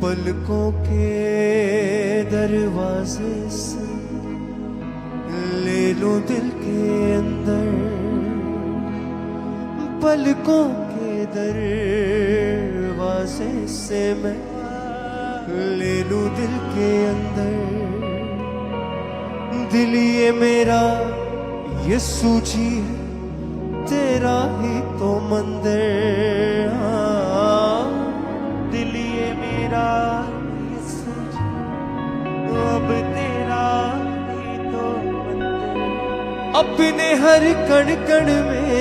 पलकों के दरवाजे से ले लूं दिल के अंदर, पलकों के दरवाजे से मैं ले लूं दिल के अंदर। दिल ये मेरा यीशु जी है, तेरा ही तो मंदिर। दिल ये मेरा यीशु जी, अब तेरा ही तो मंदिर। अपने हर कण कण में,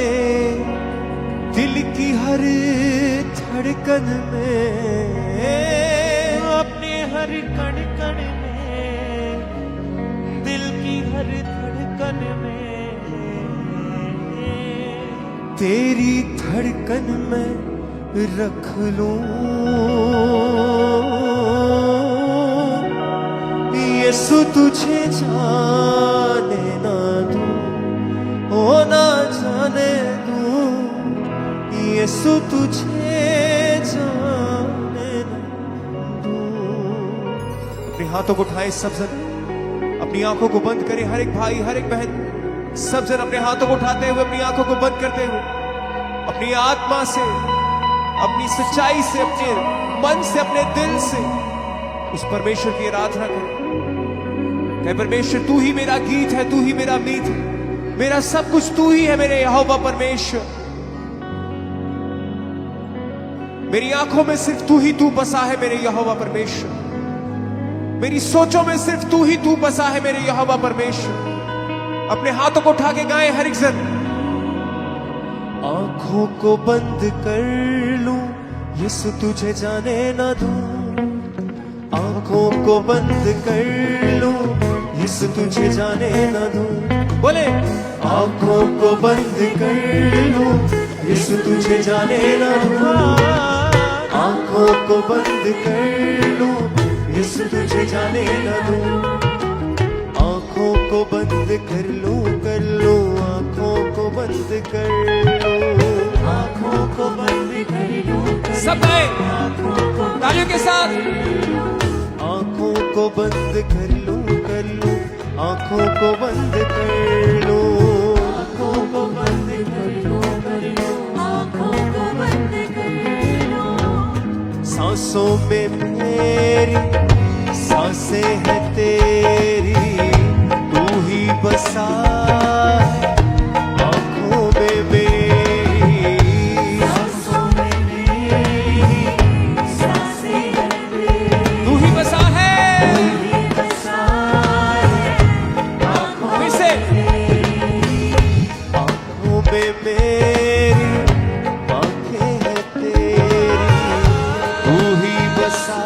दिल की हर धड़कन में, अपने हर कण कण में, दिल की हर धड़कन में, तेरी धड़कन में रख लूं। यीशु तुझे जाने ना दूं, ओ ना जाने दूं, यीशु तुझे जाने ना दूं। अपने हाथों को उठाएं सब जन, अपनी आंखों को बंद करें। हर एक भाई, हर एक बहन, सब जन अपने हाथों को उठाते हुए, अपनी आंखों को बंद करते हुए, अपनी आत्मा से, अपनी सच्चाई से, अपने मन से, अपने दिल से उस परमेश्वर की आराधना करें। कहे परमेश्वर तू ही मेरा गीत है, तू ही मेरा मीत है, मेरा सब कुछ तू ही है मेरे यहोवा परमेश्वर। मेरी आंखों में सिर्फ तू ही तू बसा है मेरे यहोवा परमेश्वर। मेरी सोचों में सिर्फ तू ही तू बसा है मेरे यहोवा परमेश्वर। अपने हाथों को उठा के गाएं हर एक जन। आंखों को बंद कर लूं, यीशु तुझे जाने ना दूं। आंखों को बंद कर लूं, यीशु तुझे जाने ना दूं। बोले आंखों को बंद कर लूं, यीशु तुझे जाने ना दूं। आंखों को बंद कर लूं, यीशु तुझे जाने ना दूं। आंखों को बंद कर लूं, आंखों को बंद कर लूं, आंखों को बंद कर लूं। सब गए तालियों के साथ। आंखों को बंद कर लूं, आंखों को बंद कर लूं, आंखों को बंद कर लूं, आंखों को बंद कर लूं। सांसों में मेरी सांसें है तेरी, तू ही बसा है आंखों में मेरी। सांसों में मेरी सांसें है तेरी, तू ही बसा है, तू ही बसा है आंखों में मेरी। आंखों में मेरी आंखें है तेरी, तू ही बसा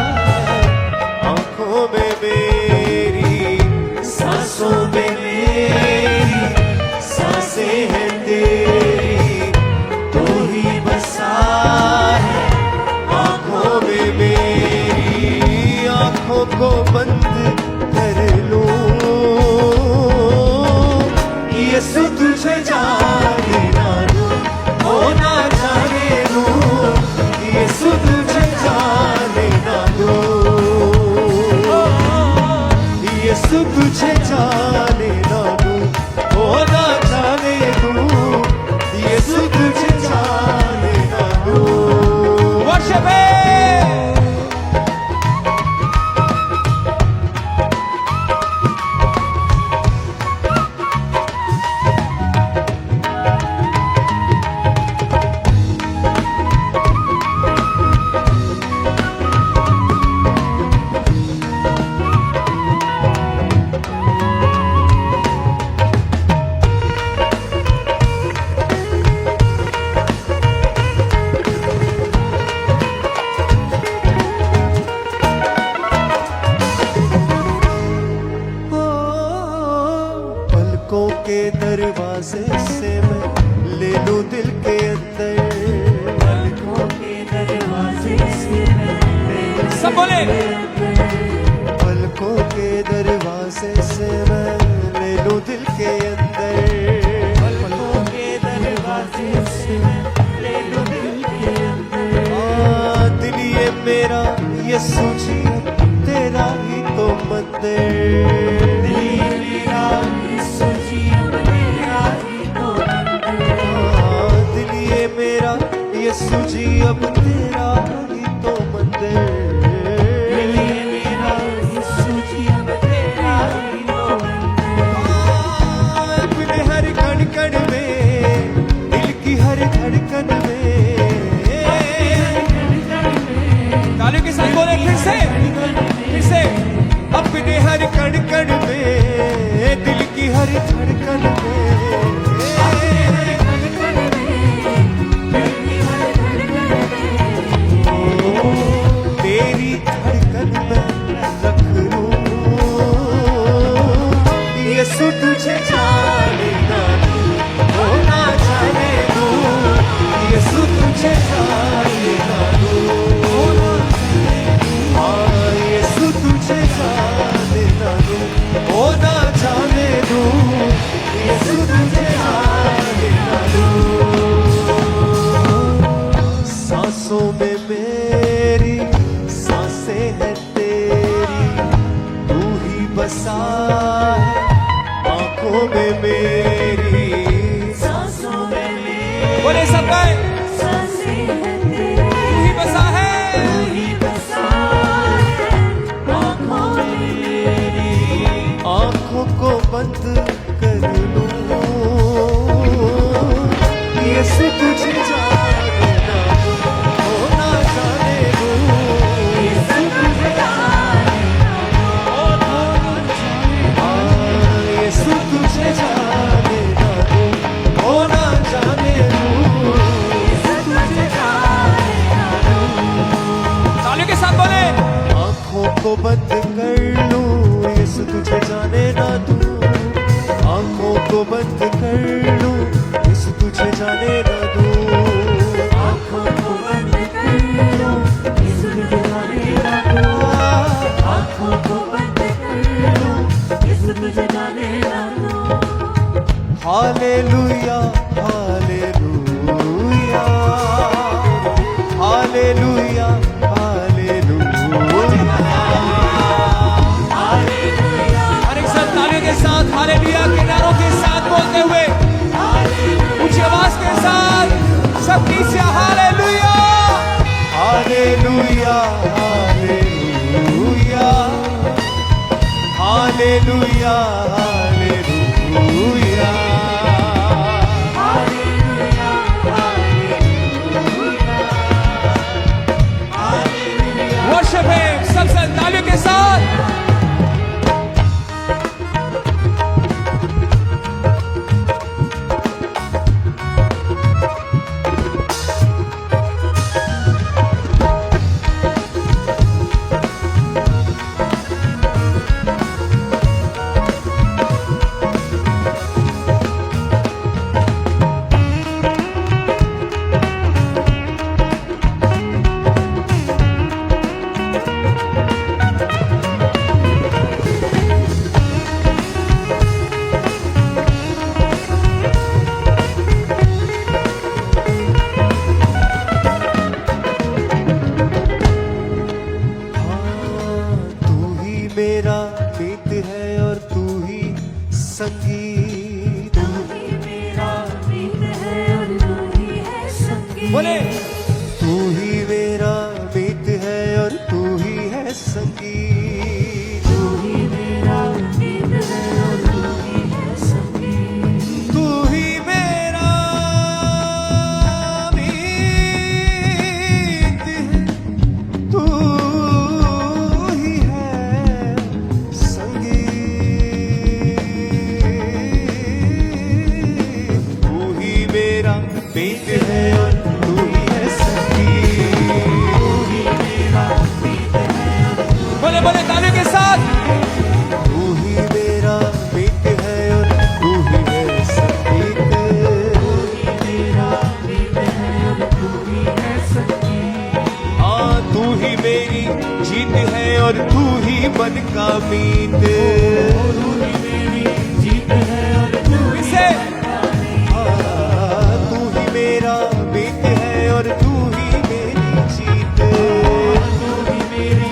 है आंखों में मेरी। यीशु जी तेरा ही तो मंदिर। यीशु जी अब तेरा ही तो मंदिर। अपने हर कण कण में, दिल की हर धड़कन में, तालियों के साथ बोले फिर से अपने हर कण कण में, दिल की हर धड़कन में, तेरी धड़कन में रख लूं। यीशु तुझे जाने ना दूं, ओ ना जाने दूं। यीशु तुझे जाने ना दूं, हाँ यीशु तुझे जाने ना दूं, ओ ना जाने दूं। यीशु तुझे जाने ना दूं। सांसों में मेरी सांसें है तेरी, तू ही बसा है आंखों में मेरी। सांसों में मेरी बोले सब गाए, सांसें है तेरी, तू ही बसा है आंखों में मेरी। आंखों को बंद कर लूं, यीशु तुझे जाने ना दूं, ओ ना जाने दूं। यीशु तुझे जाने ना दूं, ओ ना जाने दूं। यीशु तुझे जाने ना दूं, ओ ना जाने दूं। यीशु तुझे जाने ना दूं। तालियों के साथ बोले, आंखों को बंद कर लूं, यीशु तुझे जाने ना दूं। आंखों को बंद कर लूं, यीशु तुझे जाने ना दूं। आंखों को बंद कर लूं, यीशु तुझे जाने ना दूं। आंखों को बंद कर लूं, यीशु तुझे जाने ना दूं। Hallelujah hallelujah hallelujah hallelujah. हर एक साथ तालियों के साथ हालेलुया के नारों के साथ बोलते हुए, ऊंची आवाज के साथ सबकी से hallelujah hallelujah hallelujah hallelujah hallelujah. Worship है सबसे तालियों के साथ। मेरा मीत है और तू ही संगीत। तू ही मेरा मीत है और तू ही है संगीत। बोले, तू ही मेरा मीत है और तू ही है संगीत। तू ही मेरा मीत है और तू ही है संगीत। तू ही मेरा मीत है, तू मीत है और तू ही है संगीत। बोले बोले तालियों के साथ, तू ही मेरा मीत है और तू ही है संगीत। हाँ तू ही मेरी जीत है और तू ही मन का मीत। तू ही मेरी जीत है और तू ही मेरा मीत है और तू ही मेरी जीत। तू ही मेरी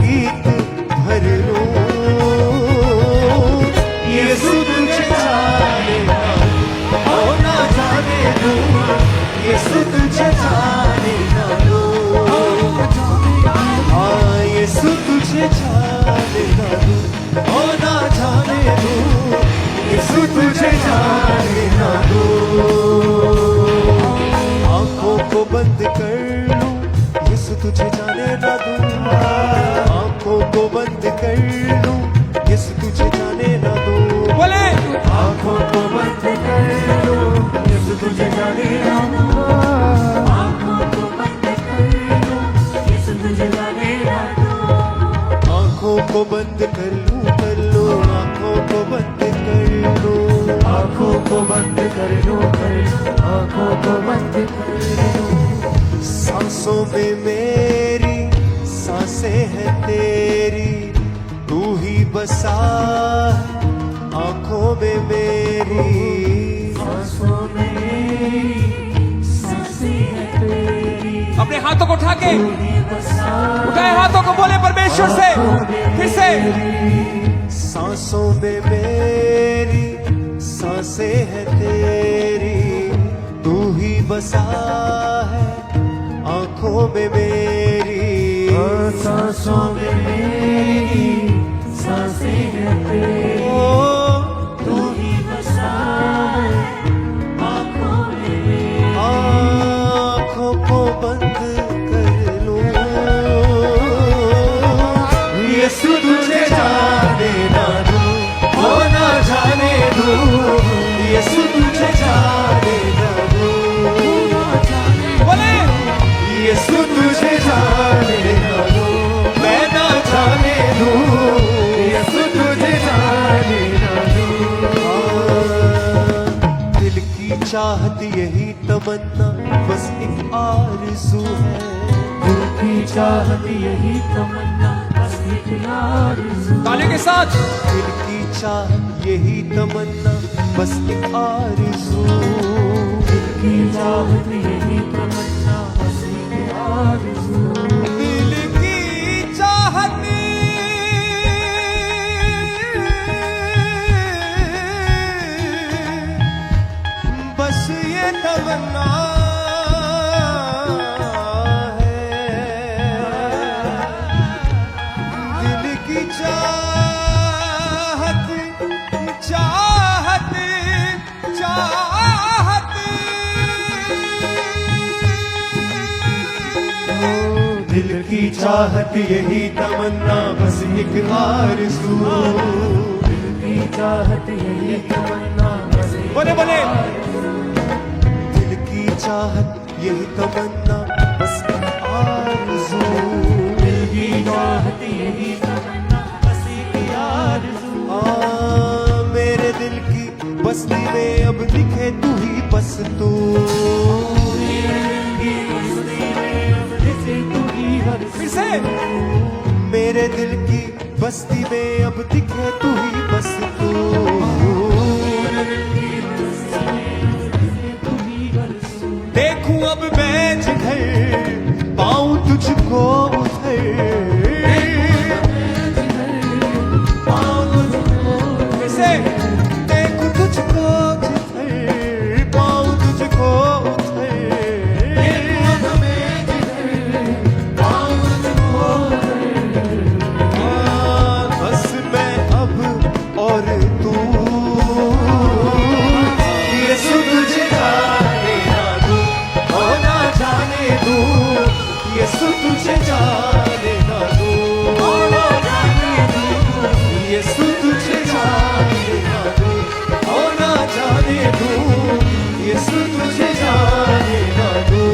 गीत भर लूं। यीशु तुझे जाने ना दूं, ओ ना जाने दूं। यीशु तुझे जाने ना दूं, हाँ यीशु तुझे जाने ना दूं, ओ ना जाने दूं। यीशु तुझे जाने ना दूं। आंखों को बंद कर लूं, यीशु तुझे जाने ना दूं। आंखों को बंद कर लूं, यीशु तुझे जाने ना दूं। बोले आंखों को बंद कर लूं, यीशु तुझे जाने ना दूं। आँखों को बंद कर लो, यीशु तुझे जाने ना दूं। आंखों को बंद कर लूं, आंखों को बंद कर लूं। आँखों को बंद कर लो, आँखों को बंद कर लो। सांसों में मेरी सांसें हैं तेरी, तू ही बसा है आंखों में मेरी। सांसों में सांसें हैं तेरी, अपने हाथों को उठा के तू ही बसा उठाए हाथों को बोले परमेश्वर से फिर से सांसों में मेरी सांसें हैं तेरी, तू ही बसा है आंखों में मेरी। सांसों में मेरी सांसें हैं तेरी, तू ही बसा है आँखों में मेरी। आँखों को बंद कर लूं, यीशु तुझे जाने ना दूं, ओ ना जाने दूं। यीशु तुझे जाने ना दूं, बोले यीशु तुझे जाने ना दूं, मैं ना जाने दूं। यीशु तुझे जाने ना दूं। दिल की चाहत यही तमन्ना बस एक आरज़ू है। दिल की चाहत यही तमन्ना, बस एक आरज़ू। तालियों के साथ दिल की चाहत यही तमन्ना बस एक आरज़ू। दिल की चाहत यही तमन्ना, बस एक आरज़ू। दिल की चाहत बस ये तमन्ना है, दिल की चाहत चाहत चाहत। दिल की चाहत यही तमन्ना बस एक आरज़ू। दिल की चाहत यही तमन्ना, बस एक बोले बोले दिल की चाहत यही तमन्ना बस एक आरज़ू। दिल की चाहत यही तमन्ना, बस एक आरज़ू। मेरे दिल की बस्ती में अब दिखे तू ही बस तू। फिर से मेरे दिल की बस्ती में अब दिखे तू ही बस तू। देखूं अब मैं जिधर पाऊं तुझको उधर। फिर से देखूं तुझको जिधर पाऊं तुझको उधर। बस मैं अब और तू, यीशु तुझे जाने ना दूं, ओ ना जाने दूं। यीशु तुझे जाने ना दूं, ओ ना जाने दूं। यीशु तुझे जाने ना दूं, ओ ना जाने दूं। यीशु तुझे जाने ना दूं।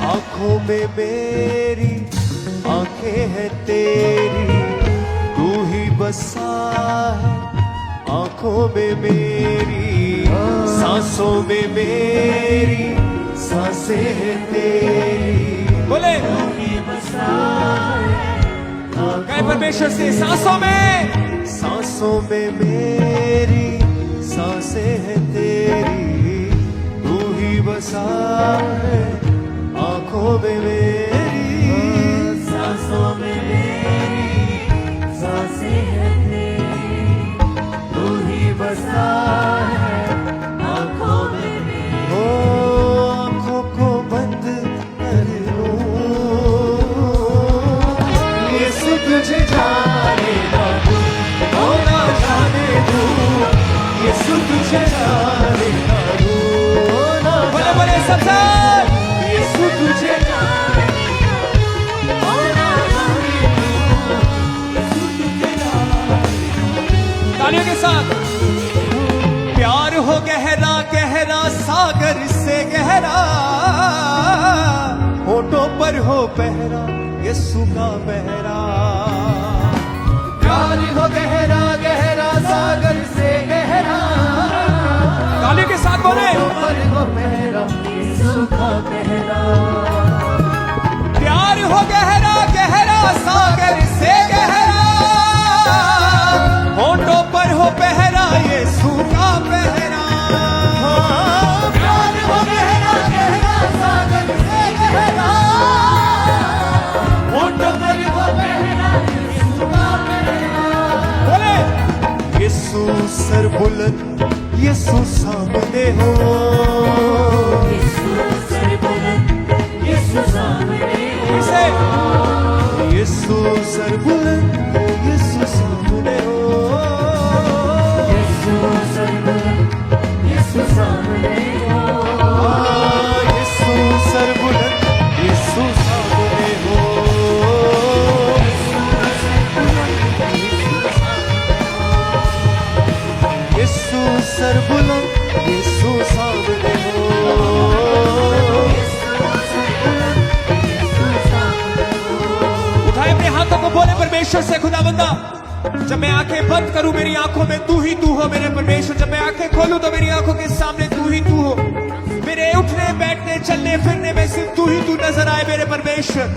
आंखों में मेरी आंखें हैं तेरी, तू ही बसा है आंखों में मेरी। सांसों में मेरी सांसें हैं तेरी, बोले बसा कहे परमेश्वर से सांसों में सांसों में मेरी सांसें हैं तेरी, तू ही बसा है आंखों में मेरी। तुझे जाने ना दूं, ओ ना जाने दूं, यीशु तुझे जाने ना दूं, ओ ना बोले बोले सबसे यीशु तुझे जाने ना दूं, ओ ना जाने दूं, यीशु तुझे जाने तालियों के साथ। प्यार हो गहरा गहरा सागर से गहरा, होठों पर हो पहरा यीशु का पहरा। प्यार हो गहरा गहरा सागर से गहरा, तालियों के साथ बोले पर हो पहरा यीशु का पहरा। प्यार हो गहरा गहरा सागर से गहरा, होठों पर हो पहरा यीशु का पहरा। प्यार हो गहरा गहरा सागर से गहरा, होठों पर हो पहरा यीशु का पहरा। बोले यीशु सर बुलंद यीशु सामने हो, यीशु सर बुलंद यीशु सामने हो। इसे यीशु सर बुलंद यीशु सामने हो, यीशु सर बुलंद यीशु सामने हो। यीशु सर बुलंद यीशु सामने हो, यीशु सर बुलंद यीशु सामने हो। उठाए अपने हाथों को, बोले परमेश्वर से खुदावंदा, जब मैं आंखें बंद करूं मेरी आंखों में तू ही तू हो मेरे परमेश्वर। जब मैं आंखें खोलूं तो मेरी आंखों के सामने तू ही तू हो। मेरे उठने बैठने चलने फिरने में सिर्फ तू ही तू नजर आए मेरे परमेश्वर।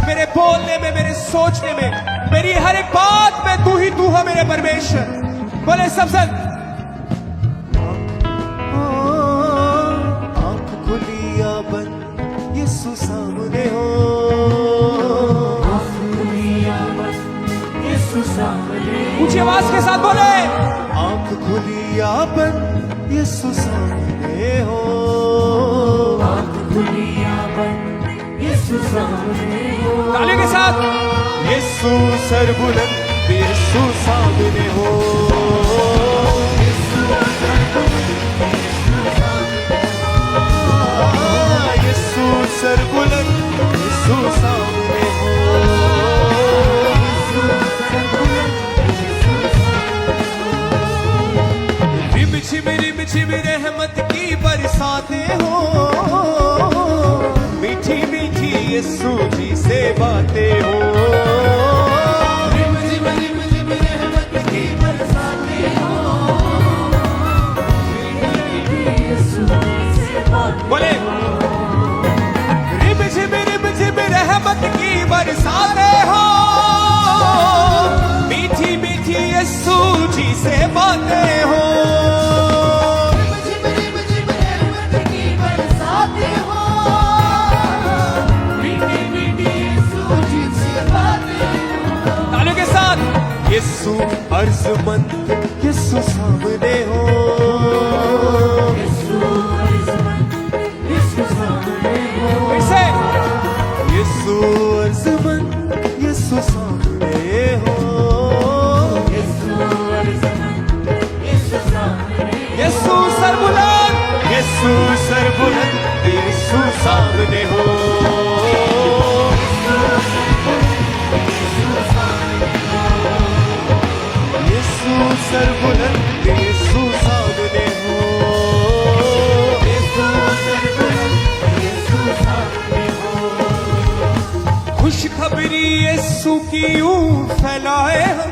मेरे बोलने में, मेरे सोचने में, मेरी हर एक बात में तू ही तू हो मेरे परमेश्वर। बोले सबसे आंख खुली या बंद यीशु सामने हो, यीशु सामने ऊंची आवाज के साथ बोले आंख खुली या बंद यीशु सामने हो, आँख खुली या बंद यीशु सामने हो। तालियों के साथ। यीशु सर बुलंद यीशु सामने हो, यीशु सर बुलंद यीशु सामने हो, रिम झिम रहमत की बरसातें हो, मीठी मीठी यीशु जी से बातें हो, रिम झिम रहमत की बरसातें हो, यीशु से बात। बोले रिम झिम रहमत की बरसातें हो, मीठी मीठी यीशु जी से बातें हो। रिम झिम रहमत की बरसातें हो, मीठी मीठी यीशु जी से बातें हो। तालियों के साथ। यीशु अर्जमंद यीशु सामने हो, यीशु अर्जमंद यीशु सामने हो। फिर से यीशु अर्जमंद यीशु सामने हो, यीशु अर्जमंद यीशु सामने हो। यीशु सरबुलंद यीशु सर बुलंद यीशु सामने हो, यीशु सर बुलंद यीशु सामने हो, खुशखबरी यीशु की यूं फैलाए हम,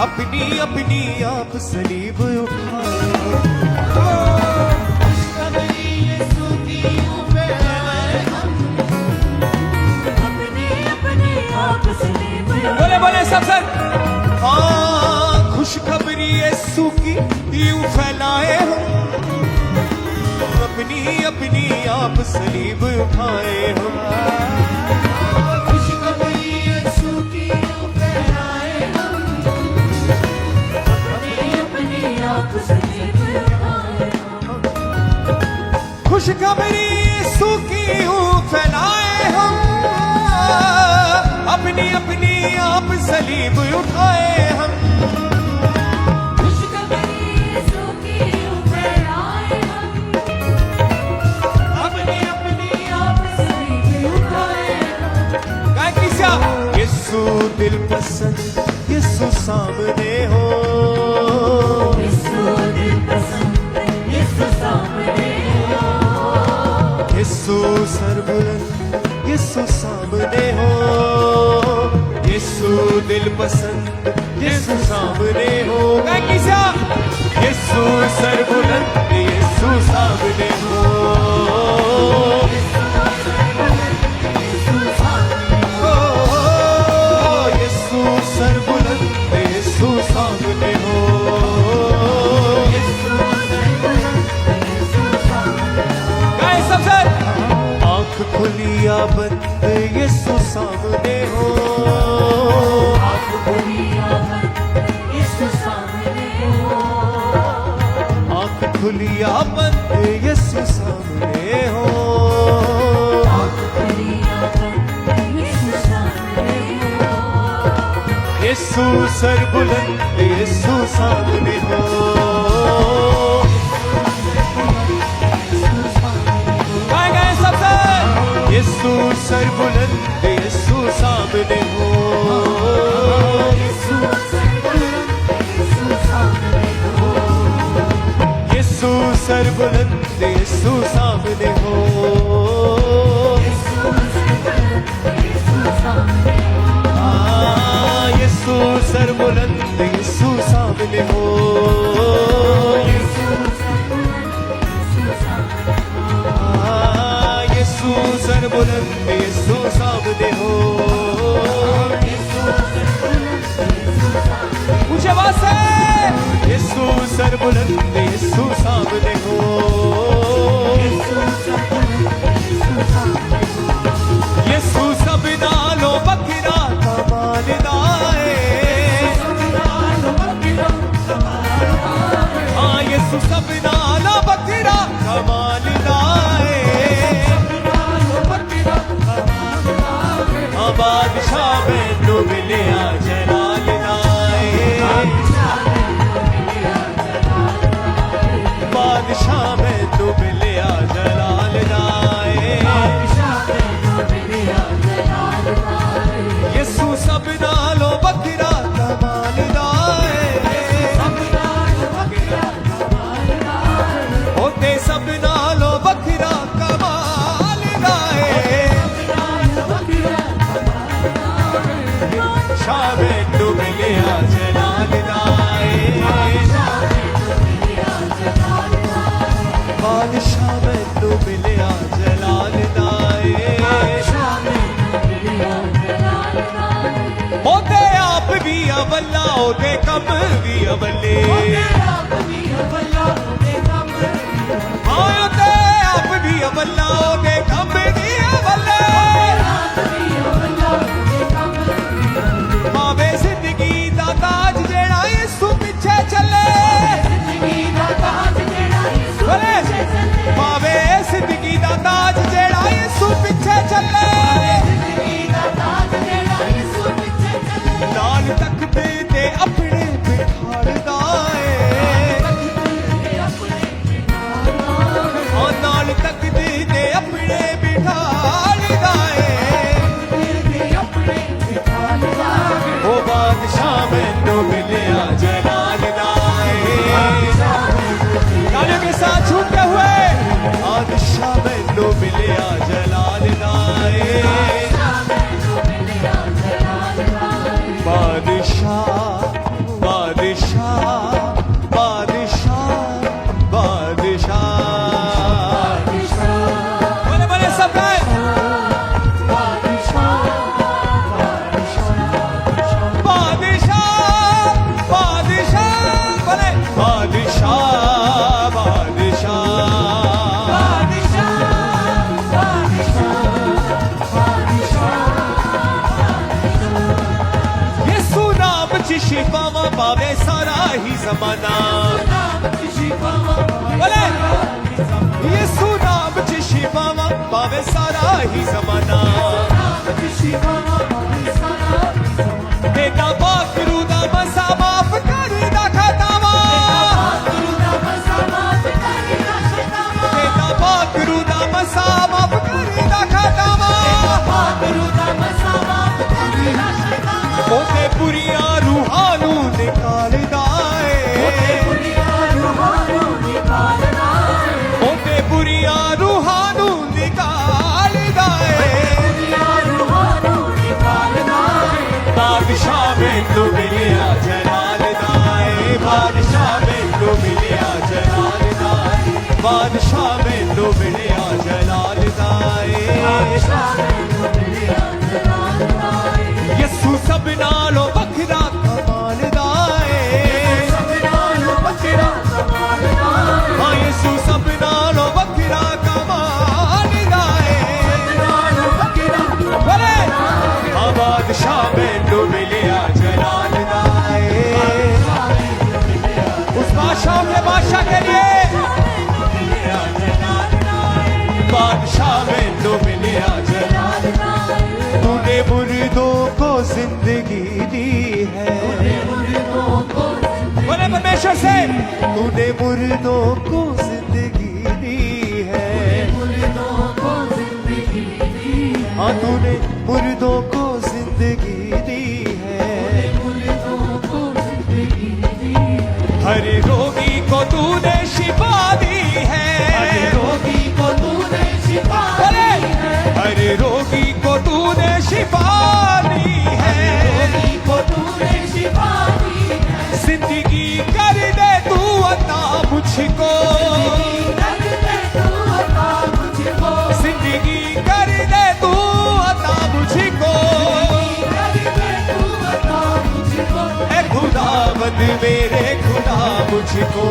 अपनी अपनी आप सलीब उठाए, खुशखबरी यीशु की यूं फैलाए हम, अपने अपने आप सलीब बोले बोले सब सर। हाँ, खुशखबरी यीशु की यूं फैलाए हम, अपनी अपनी आप सलीब उठाए हम, खुशखबरी यीशु की यूं फैलाए हम, अपने अपने आप सलीब उठाए हम। खुशखबरी यीशु की यूं फैलाए हम, अपनी अपनी सलीब उठाए हम। खुशखबरी यीशु की ऊपर आए हम, अपनी अपनी आप सलीब उठाए हम। गाय किसा यीशु दिल पसंद, यीशु सामने हो। यीशु दिल पसंद, यीशु सामने हो। यीशु सर बुलंद, यीशु सामने हो। यीशु दिल पसंद, यीशु सामने हो। गाय किसा यीशु सर बुलंद, यीशु सामने हो। ओ, यीशु सर बुलंद, यीशु सामने हो। गाय सबसे आँख खुली या बंद, यीशु सामने हो। आँख खुली या बंद, यीशु सामने हो। आँख खुली या बंद, यीशु सामने हो। आँख खुली या बंद, यीशु सामने हो। यीशु सर बुलंद, यीशु सामने हो। गाय गाय सबसे यीशु सर बुलंद, यीशु सामने हो। यीशु सर बुलंद, यीशु सामने हो। यीशु सर बुलंद, यीशु सामने हो। यीशु सर बुलंद, यीशु सामने हो। हाँ, यीशु सर बुलंद, यीशु सामने हो। यीशु सर बुलंद, यीशु सामने हो। हाँ, यीशु सर बुलंद, यीशु सामने हो। यीशु सर बुलंद, यीशु सामने हो। ऊंचे आवाज से यीशु सर बुलंद, यीशु सामने हो। यीशु सर बुलंद, यीशु सामने हो। यीशु सब नालों बखरा कमाल दाए। हाँ, यीशु सब नालों बखरा कमाल दाए। हाँ, बादशाह मैनू मिलिया जलाल दाए। बादशाह मैनू मिलिया जलाल दाए। यीशु सब नालों बखरा कमाल दाए। होते सब नालों बखरा कमाल दाए। शाह मैनू मिलिया जलाल दाए। बादशाह मैनू मिलिया जलाल दाए। होते आप भी अवला, होते कम भी अवले। हाँ, होते आप भी अवला, होते कम भी अवले। भावे जिंदगी दा ताज जेड़ा यीशु पिछे चले। बोले भावे जिंदगी दा ताज जेड़ा यीशु पिछे चले। लाल तख्ते ते अपने बिठालदा है। हाँ, लाल तख्ते ते अपने बिठालदा है। ओ बादशाह मैनू मिलिया जलाल दाए। गाने के साथ छूटते हुए बादशाह मैनू मिलिया जलाल दाए। बादशाह बादशाह बादशाह बादशाह। बोले बोले सब गाए। बादशाह बादशाह बोले बादशाह यीशु नाम च शिफावा पावे सारा ही जमाना। बोले यीशु नाम च शिफावा पावे सारा ही जमाना। जिंदगी दी है, बोले परमेश्वर से, तूने मुर्दों को जिंदगी दी है, हाँ तूने मुर्दों को जिंदगी दी है, हर रोगी को तूने शिफा दी है, रोगी को तूने शिफा बोले हर रोगी को तूने शिफा दी है, रोगी को तूने शिफा दी है, जिंदगी कर दे तू अता मुझको, कर दे तू अता मुझको, जिंदगी कर दे तू अता मुझको, कर दे तू अता मुझको, ए खुदावंद मेरे खुदा मुझको,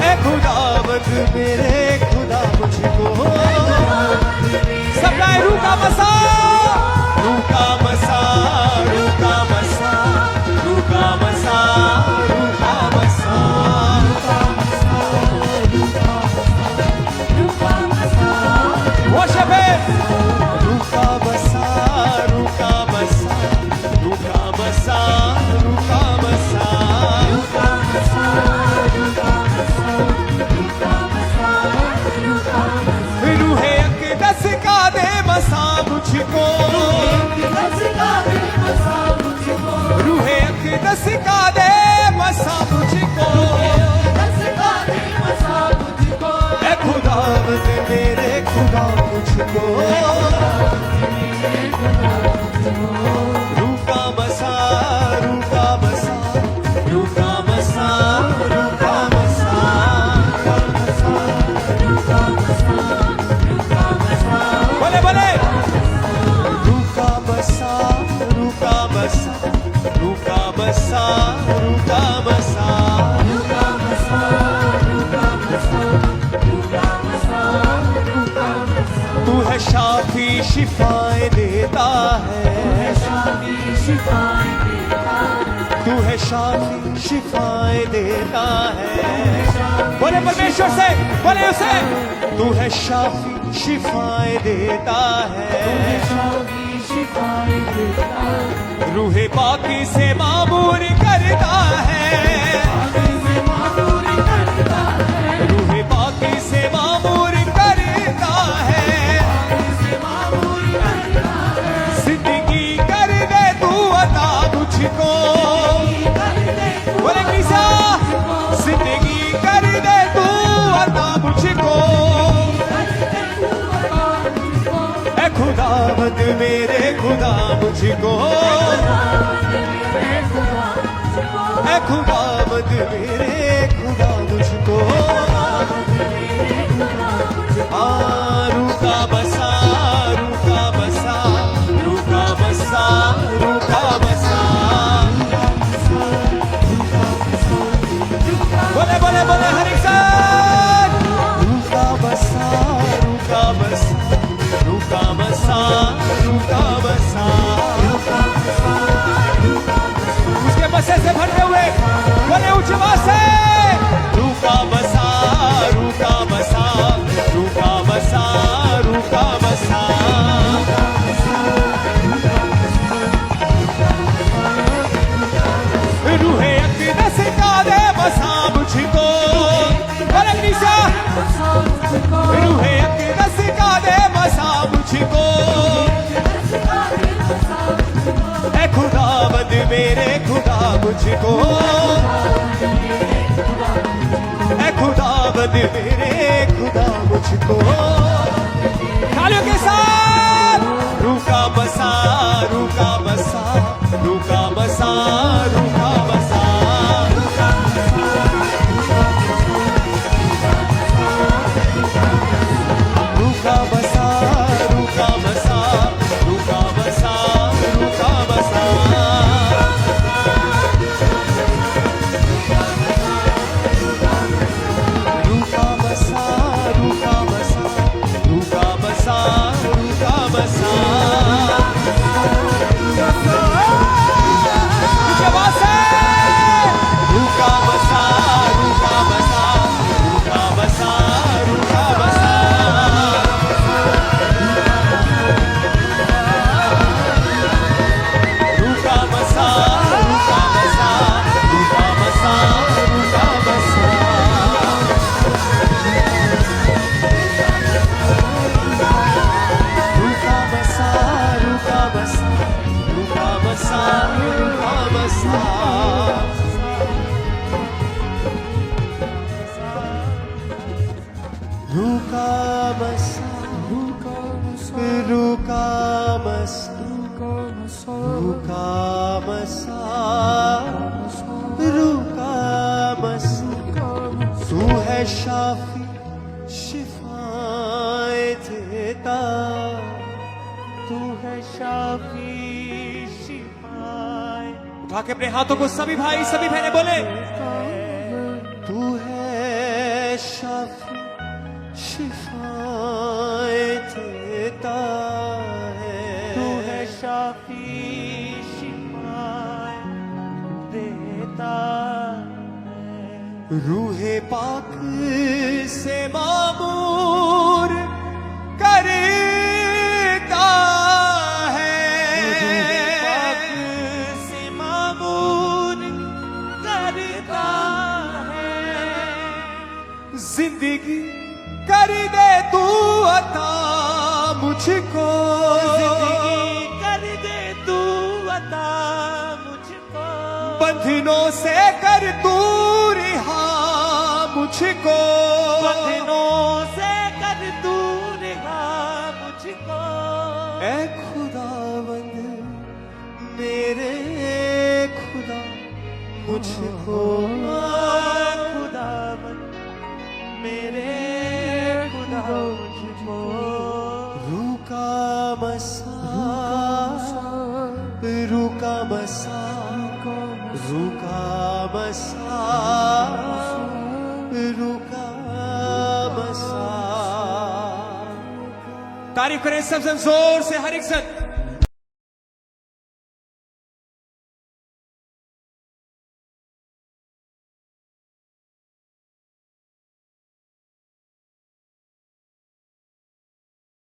ए खुदावंद मेरे खुदा मुझको, सब गाए रूह का मसा, रूह का मसा, रूह का मसा, रूह का मसा, रूह का मसा, worship it. रूखा बसा, रूखा बसा, रूखा बसा, रूखा बसा, रूहे अक़दस का दे मसा मुझको, रूहे अक़दस का दे मसा मुझको, ए खुदावंद मेरे खुदा मुझको, रूखा बसा, रूखा बसा, रूखा बसा, रूखा बसा, बोले बोले रूखा बसा, रूखा बसा, रूखा बसा, रूखा बसा, तू है शाफी शिफाएं देता है, तू है शाफी शिफाएं देता है, बोले परमेश्वर से, बोले उसे, तू है शाफी शिफाएं देता है, रूहे पाकी से मामूर करता है, रूहे पाकी से मामूर करता है, जिंदगी कर दे तू अता मुझको, बोले किसा, जिंदगी कर दे तू अता मुझको, ए खुदावंद मेरे खुदा मुझको, ए खुदावंद मेरे खुदा मुझको, रूखा बसा, रूखा बसा, रूखा बसा, रूखा बसा, बोले बोले बोले हर एक साथ, रूखा बसा, रूखा बसा, रूखा बसा, रूखा बसा, उसके बसे से भरते हुए बोले उच्च आवाज से, रूखा बसा, रूखा बसा, रूखा बसा, रूखा बसा, रूहे अक़दस का दे बसा मुझको, बोले निशा, रूहे अक़दस का दे बसा मुझको, ए खुदावंद मेरे खुदा मुझको, ए खुदावंद मेरे खुदा मुझको, तालियों के साथ, रूखा बसा, रूखा बसा, रूखा बसा, रूखा बसा, रूखा बसा, रूखा बसा, रूखा बसा, रूखा बसा, रूखा बसा, रूखा बसा, मसा रुका मसा रुका मसा तू है शाफी शिफाए देता तू है शाफी शिफाए उठा के अपने हाथों को सभी भाई सभी बहनें बोले, तू है शाफी शिफाए देता है तू है शाफी शिफाए देता है रूहे पाक से मामूर करता है पाक से मामूर करता है जिंदगी कर दे तू अता मुझको जिंदगी कर दे तू अता मुझको बंधनों से कर तू रिहा मुझको बंधनों से कर तू रिहा मुझको ऐ खुदावंद मेरे खुदा मुझको खुदावंद मेरे खुदा मुझको रुका मसा रुका मसा रुका मसा रुका मसा तारीफ करें सब जोर से हर एक सन।